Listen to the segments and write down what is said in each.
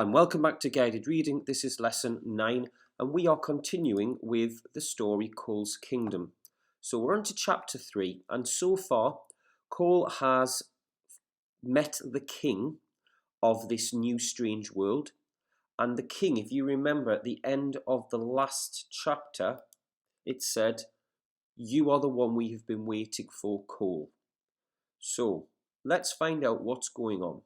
And welcome back to Guided Reading. This is lesson 9, and we are continuing with the story Cole's Kingdom. So we're on to chapter 3, and so far Cole has met the king of this new strange world. And the king, if you remember at the end of the last chapter, it said, "You are the one we have been waiting for, Cole." So let's find out what's going on.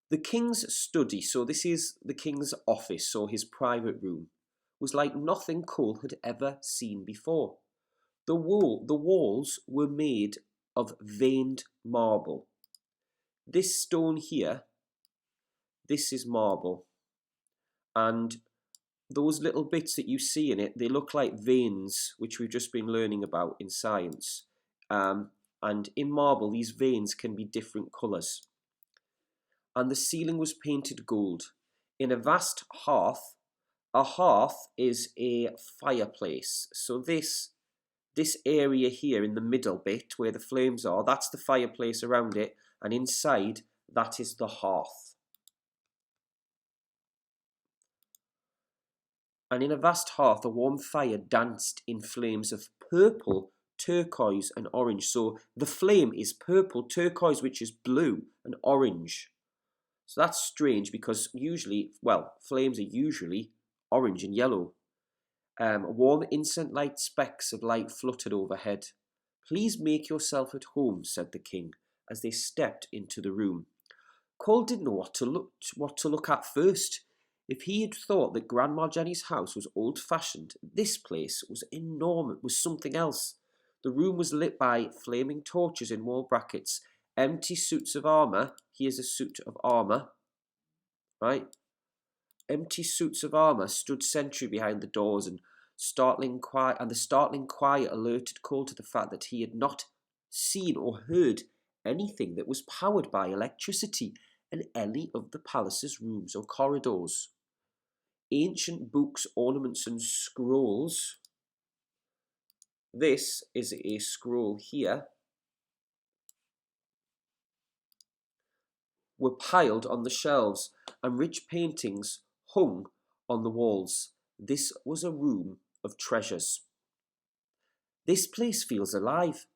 The king's study, so this is the king's office, or his private room, was like nothing Cole had ever seen before. The walls were made of veined marble. This stone here, this is marble. And those little bits that you see in it, they look like veins, which we've just been learning about in science. And in marble, these veins can be different colours. And the ceiling was painted gold. In a vast hearth, a hearth is a fireplace. So this area here in the middle bit where the flames are, that's the fireplace around it, and inside that is the hearth. And in a vast hearth, a warm fire danced in flames of purple, turquoise, and orange. So the flame is purple, turquoise, which is blue, and orange. So that's strange because usually, flames are usually orange and yellow. Warm incense-like specks of light fluttered overhead. "Please make yourself at home," said the king, as they stepped into the room. Cole didn't know what to look at first. If he had thought that Grandma Jenny's house was old-fashioned, this place was enormous, was something else. The room was lit by flaming torches in wall brackets, empty suits of armour. Here's a suit of armour, right? Empty suits of armour stood sentry behind the doors, and the startling quiet alerted Cole to the fact that he had not seen or heard anything that was powered by electricity in any of the palace's rooms or corridors. Ancient books, ornaments, and scrolls. This is a scroll here. Were piled on the shelves, and rich paintings hung on the walls. This was a room of treasures. "This place feels alive,"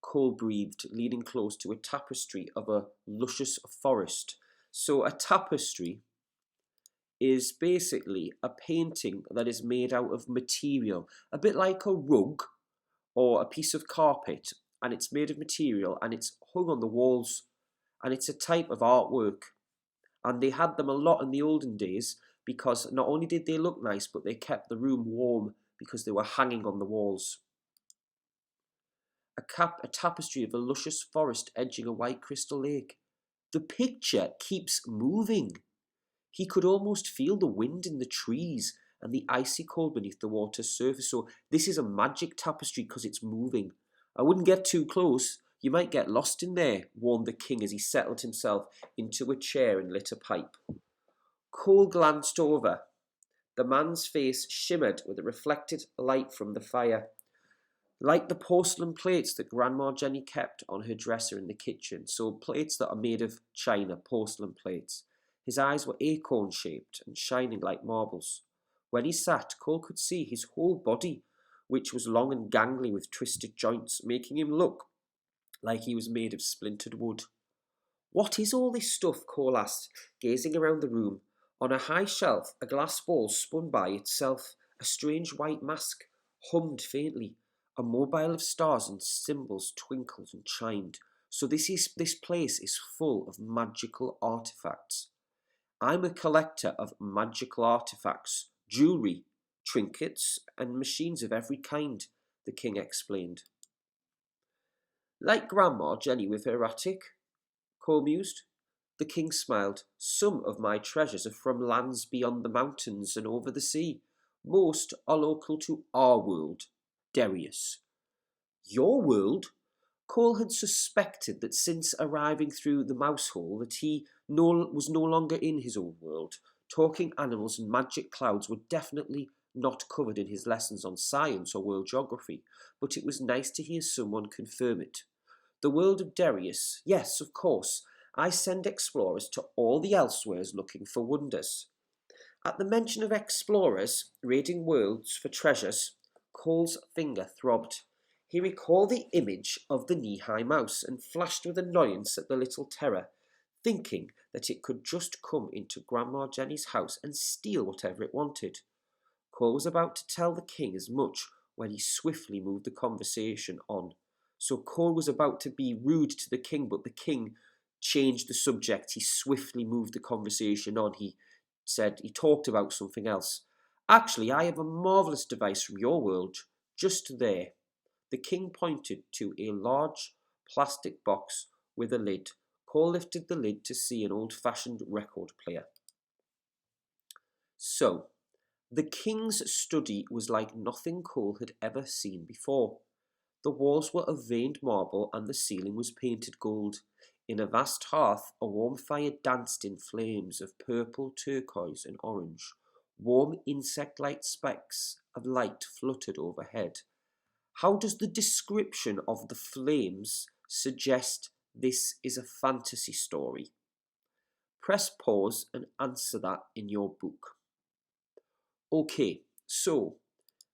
Cole breathed, leaning close to a tapestry of a luscious forest. So a tapestry is basically a painting that is made out of material, a bit like a rug or a piece of carpet, and it's made of material and it's hung on the walls. And it's a type of artwork. And they had them a lot in the olden days because not only did they look nice, but they kept the room warm because they were hanging on the walls. A tapestry of a luscious forest edging a white crystal lake. The picture keeps moving. He could almost feel the wind in the trees and the icy cold beneath the water's surface. So this is a magic tapestry because it's moving. I wouldn't get too close. "You might get lost in there," warned the king as he settled himself into a chair and lit a pipe. Cole glanced over. The man's face shimmered with the reflected light from the fire, like the porcelain plates that Grandma Jenny kept on her dresser in the kitchen. So plates that are made of china, porcelain plates. His eyes were acorn-shaped and shining like marbles. When he sat, Cole could see his whole body, which was long and gangly with twisted joints, making him look like he was made of splintered wood. "What is all this stuff?" Cole asked, gazing around the room. On a high shelf, a glass ball spun by itself. A strange white mask hummed faintly. A mobile of stars and symbols twinkled and chimed. So this place is full of magical artifacts. "I'm a collector of magical artifacts, jewelry, trinkets, and machines of every kind," the king explained. "Like Grandma Jenny with her attic," Cole mused. The king smiled. "Some of my treasures are from lands beyond the mountains and over the sea. Most are local to our world, Darius." "Your world?" Cole had suspected that since arriving through the mouse hole that he was no longer in his own world. Talking animals and magic clouds were definitely not covered in his lessons on science or world geography, but it was nice to hear someone confirm it. "The world of Darius, yes, of course. I send explorers to all the elsewheres looking for wonders. At the mention of explorers raiding worlds for treasures, Cole's finger throbbed. He recalled the image of the knee-high mouse and flashed with annoyance at the little terror, thinking that it could just come into Grandma Jenny's house and steal whatever it wanted. Cole was about to tell the king as much when he swiftly moved the conversation on. So Cole was about to be rude to the king, but the king changed the subject. He swiftly moved the conversation on. He talked about something else. Actually, I have a marvellous device from your world, just there. The king pointed to a large plastic box with a lid. Cole lifted the lid to see an old-fashioned record player. So, the king's study was like nothing Cole had ever seen before. The walls were of veined marble and the ceiling was painted gold. In a vast hearth, a warm fire danced in flames of purple, turquoise and orange. Warm insect-like specks of light fluttered overhead. How does the description of the flames suggest this is a fantasy story? Press pause and answer that in your book. Okay, so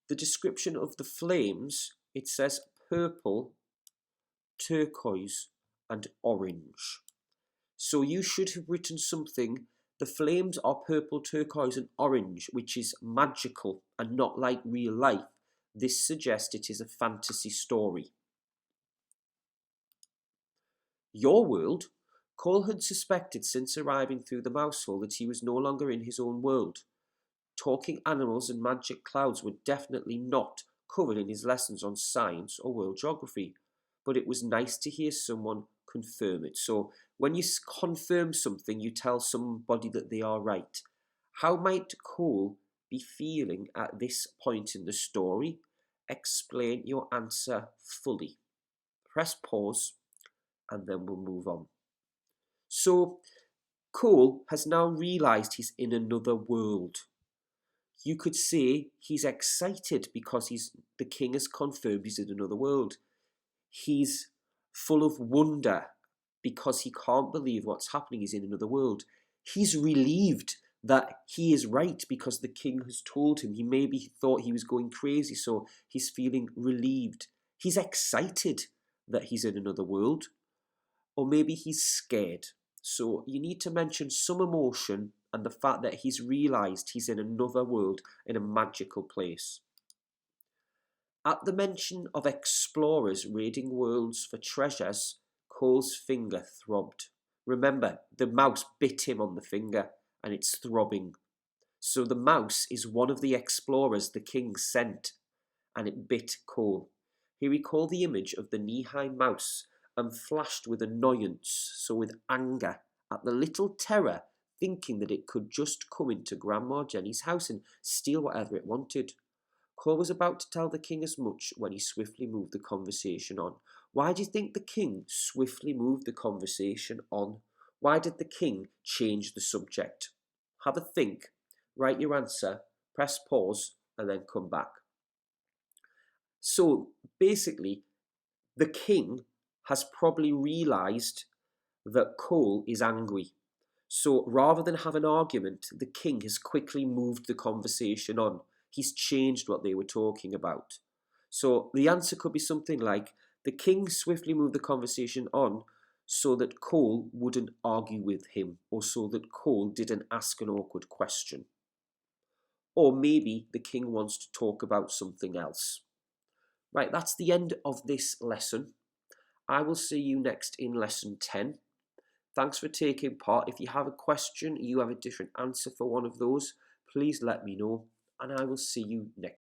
the description of the flames, it says purple, turquoise and orange. So you should have written something, the flames are purple, turquoise and orange, which is magical and not like real life. This suggests it is a fantasy story. Your world? Cole had suspected since arriving through the mouse hole that he was no longer in his own world. Talking animals and magic clouds were definitely not covered in his lessons on science or world geography, but it was nice to hear someone confirm it. So when you confirm something, you tell somebody that they are right. How might Cole be feeling at this point in the story? Explain your answer fully. Press pause and then we'll move on. So Cole has now realised he's in another world. You could say he's excited because the king has confirmed he's in another world. He's full of wonder because he can't believe what's happening. He's in another world. He's relieved that he is right because the king has told him. He maybe thought he was going crazy, so he's feeling relieved. He's excited that he's in another world, or maybe he's scared. So you need to mention some emotion and the fact that he's realised he's in another world, in a magical place. At the mention of explorers raiding worlds for treasures, Cole's finger throbbed. Remember, the mouse bit him on the finger and it's throbbing. So the mouse is one of the explorers the king sent and it bit Cole. He recalled the image of the knee-high mouse and flashed with annoyance, so with anger, at the little terror, thinking that it could just come into Grandma Jenny's house and steal whatever it wanted. Cole was about to tell the king as much when he swiftly moved the conversation on. Why do you think the king swiftly moved the conversation on? Why did the king change the subject? Have a think, write your answer, press pause, and then come back. So basically, the king has probably realised that Cole is angry. So rather than have an argument, the king has quickly moved the conversation on. He's changed what they were talking about. So the answer could be something like, the king swiftly moved the conversation on so that Cole wouldn't argue with him, or so that Cole didn't ask an awkward question. Or maybe the king wants to talk about something else. Right, that's the end of this lesson. I will see you next in lesson 10. Thanks for taking part. If you have a question, you have a different answer for one of those, please let me know, and I will see you next.